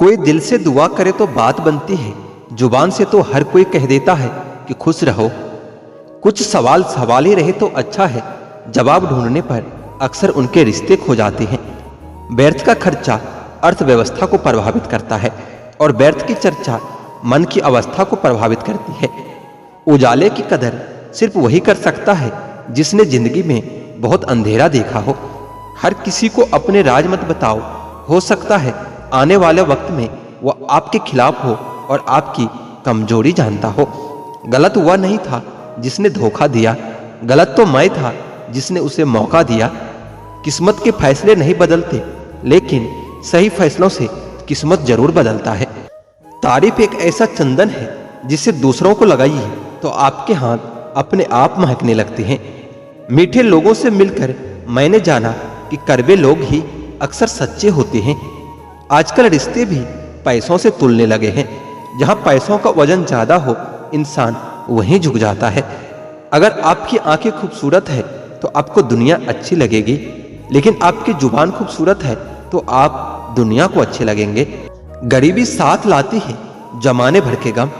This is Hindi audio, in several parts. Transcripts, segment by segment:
कोई दिल से दुआ करे तो बात बनती है, जुबान से तो हर कोई कह देता है कि खुश रहो। कुछ सवाल सवाल ही रहे तो अच्छा है, जवाब ढूंढने पर अक्सर उनके रिश्ते खो जाते हैं। व्यर्थ का खर्चा अर्थव्यवस्था को प्रभावित करता है और व्यर्थ की चर्चा मन की अवस्था को प्रभावित करती है। उजाले की कदर सिर्फ वही कर सकता है जिसने जिंदगी में बहुत अंधेरा देखा हो। हर किसी को अपने राज मत बताओ, हो सकता है आने वाले वक्त में वह आपके खिलाफ हो और आपकी कमजोरी जानता हो। गलत वह नहीं था जिसने धोखा दिया, गलत तो मैं था जिसने उसे मौका दिया। किस्मत के फैसले नहीं बदलते, लेकिन सही फैसलों से किस्मत जरूर बदलता है। तारीफ एक ऐसा चंदन है जिसे दूसरों को लगाइए तो आपके हाथ अपने आप महकने लगते हैं। मीठे लोगों से मिलकर मैंने जाना कि कड़वे लोग ही अक्सर सच्चे होते हैं। आजकल रिश्ते भी पैसों से तुलने लगे हैं। जहां पैसों का वजन ज्यादा हो, इंसान वहीं झुक जाता है। अगर आपकी आंखें खूबसूरत है तो आपको दुनिया अच्छी लगेगी, लेकिन आपकी जुबान खूबसूरत है तो आप दुनिया को अच्छे लगेंगे। गरीबी साथ लाती है जमाने भर के गम।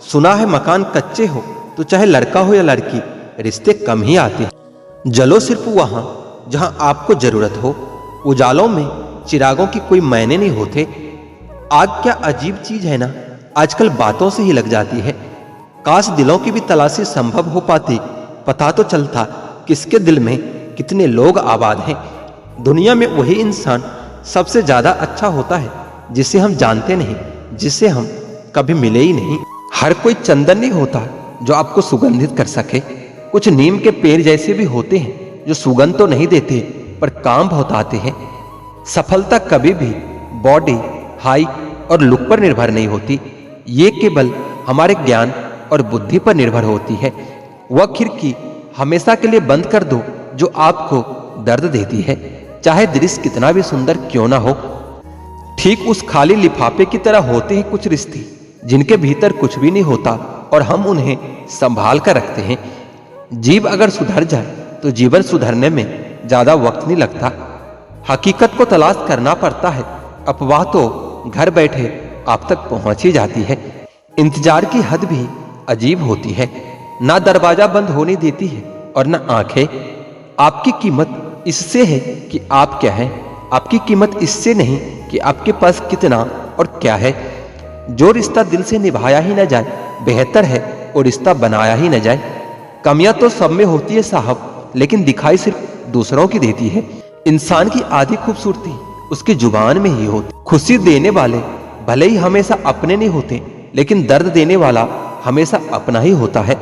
सुना है मकान कच्चे हो तो चाहे लड़का हो या लड़की, रिश्ते कम ही आते हैं। जलो सिर्फ वहां जहां आपको जरूरत हो। उजालों में चिरागों की कोई मायने नहीं होते। आग क्या अजीब चीज है ना, आजकल बातों से ही लग जाती है। काश दिलों की भी तलाशी संभव हो पाती, पता तो चलता किसके दिल में कितने लोग आबाद हैं। दुनिया में वही इंसान सबसे ज्यादा अच्छा होता है जिसे हम जानते नहीं, जिसे हम कभी मिले ही नहीं। हर कोई चंदन नहीं होता जो आपको सुगंधित कर सके। कुछ नीम के पेड़ जैसे भी होते हैं जो सुगंध तो नहीं देते पर काम बहुत आते हैं। सफलता कभी भी बॉडी, हाइट और लुक पर निर्भर नहीं होती, ये केवल हमारे ज्ञान और बुद्धि पर निर्भर होती है। वह खिड़की हमेशा के लिए बंद कर दो जो आपको दर्द देती है, चाहे दृश्य कितना भी सुंदर क्यों ना हो। ठीक उस खाली लिफाफे की तरह होते हैं कुछ रिश्ते जिनके भीतर कुछ भी नहीं होता और हम उन्हें संभाल कर रखते हैं। जीव अगर सुधर जाए तो जीवन सुधरने में ज्यादा वक्त नहीं लगता। हकीकत को तलाश करना पड़ता है, अफवाह तो घर बैठे आप तक पहुंच ही जाती है। इंतजार की हद भी अजीब होती है, ना दरवाजा बंद होने देती है और ना आंखें। आपकी कीमत इससे है कि आप क्या हैं, आपकी कीमत इससे नहीं कि आपके पास कितना और क्या है। जो रिश्ता दिल से निभाया ही न जाए बेहतर है और रिश्ता बनाया ही न जाए। कमियां तो सब में होती है साहब, लेकिन दिखाई सिर्फ दूसरों की देती है। इंसान की आधी खूबसूरती उसकी जुबान में ही होती। खुशी देने वाले भले ही हमेशा अपने नहीं होते, लेकिन दर्द देने वाला हमेशा अपना ही होता है।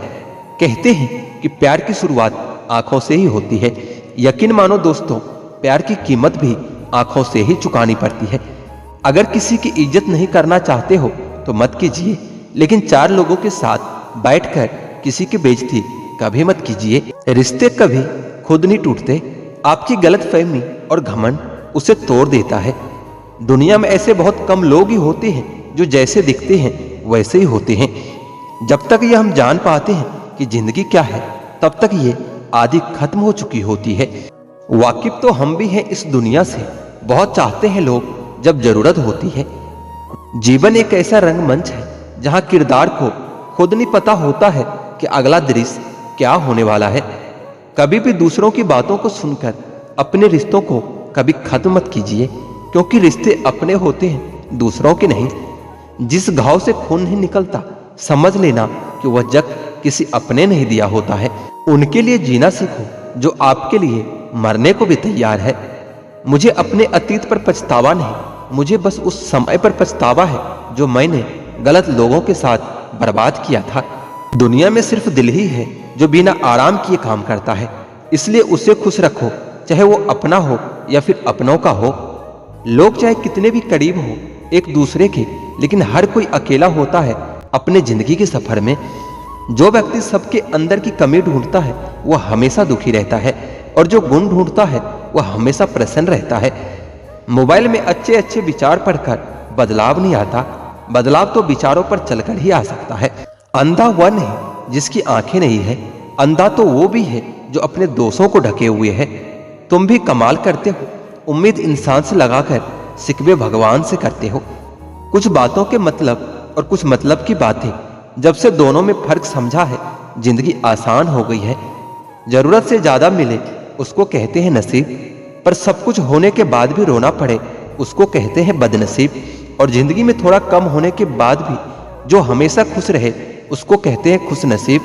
कहते हैं कि प्यार की शुरुआत आंखों से ही होती है। यकीन मानो दोस्तों, प्यार की कीमत भी आंखों से ही चुकानी पड़ती है। अगर किसी की इज्जत नहीं करना चाहते हो तो मत कीजिए, लेकिन चार लोगों के साथ बैठकर किसी की बेइज्जती कभी मत कीजिए। रिश्ते कभी खुद नहीं टूटते, आपकी गलतफहमी और घमंड उसे तोड़ देता है। दुनिया में ऐसे बहुत कम लोग ही होते हैं जो जैसे दिखते हैं वैसे ही होते हैं। जब तक ये हम जान पाते हैं कि जिंदगी क्या है, तब तक ये आदि खत्म हो चुकी होती है। वाकिफ तो हम भी हैं इस दुनिया से, बहुत चाहते हैं लोग जब जरूरत होती है। जीवन एक ऐसा रंगमंच है जहां किरदार को खुद नहीं पता होता है कि अगला दृश्य क्या होने वाला है। कभी भी दूसरों की बातों को सुनकर अपने रिश्तों को कभी खत्म मत कीजिए, क्योंकि रिश्ते अपने होते हैं, दूसरों के नहीं। जिस घाव से खून नहीं निकलता, समझ लेना कि वह जख्म किसी अपने नहीं दिया होता है। उनके लिए जीना सीखो जो आपके लिए मरने को भी तैयार है। मुझे अपने अतीत पर पछतावा नहीं, मुझे बस उस समय पर पछतावा है जो मैंने गलत लोगों के साथ बर्बाद किया था। दुनिया में सिर्फ दिल ही है जो बिना आराम किए काम करता है, इसलिए उसे खुश रखो, चाहे वो अपना हो या फिर अपनों का हो। लोग चाहे कितने भी करीब हो एक दूसरे के, लेकिन हर कोई अकेला होता है अपने जिंदगी के सफर में। जो व्यक्ति सबके अंदर की कमी ढूंढता है वह हमेशा दुखी रहता है, और जो गुण ढूंढता है वह हमेशा प्रसन्न रहता है। मोबाइल में अच्छे अच्छे विचार पढ़कर बदलाव नहीं आता, बदलाव तो विचारों पर चलकर ही आ सकता है। अंधा वह नहीं जिसकी आंखें नहीं है, अंधा तो वो भी है जो अपने दोषों को ढके हुए है। तुम भी कमाल करते हो, उम्मीद इंसान से लगाकर सिकवे भगवान से करते हो। कुछ बातों के मतलब और कुछ मतलब की बातें। जब से दोनों में फर्क समझा है, जिंदगी आसान हो गई है। जरूरत से ज्यादा मिले उसको कहते हैं नसीब, पर सब कुछ होने के बाद भी रोना पड़े उसको कहते हैं बदनसीब। और जिंदगी में थोड़ा कम होने के बाद भी जो हमेशा खुश रहे उसको कहते हैं खुश नसीब।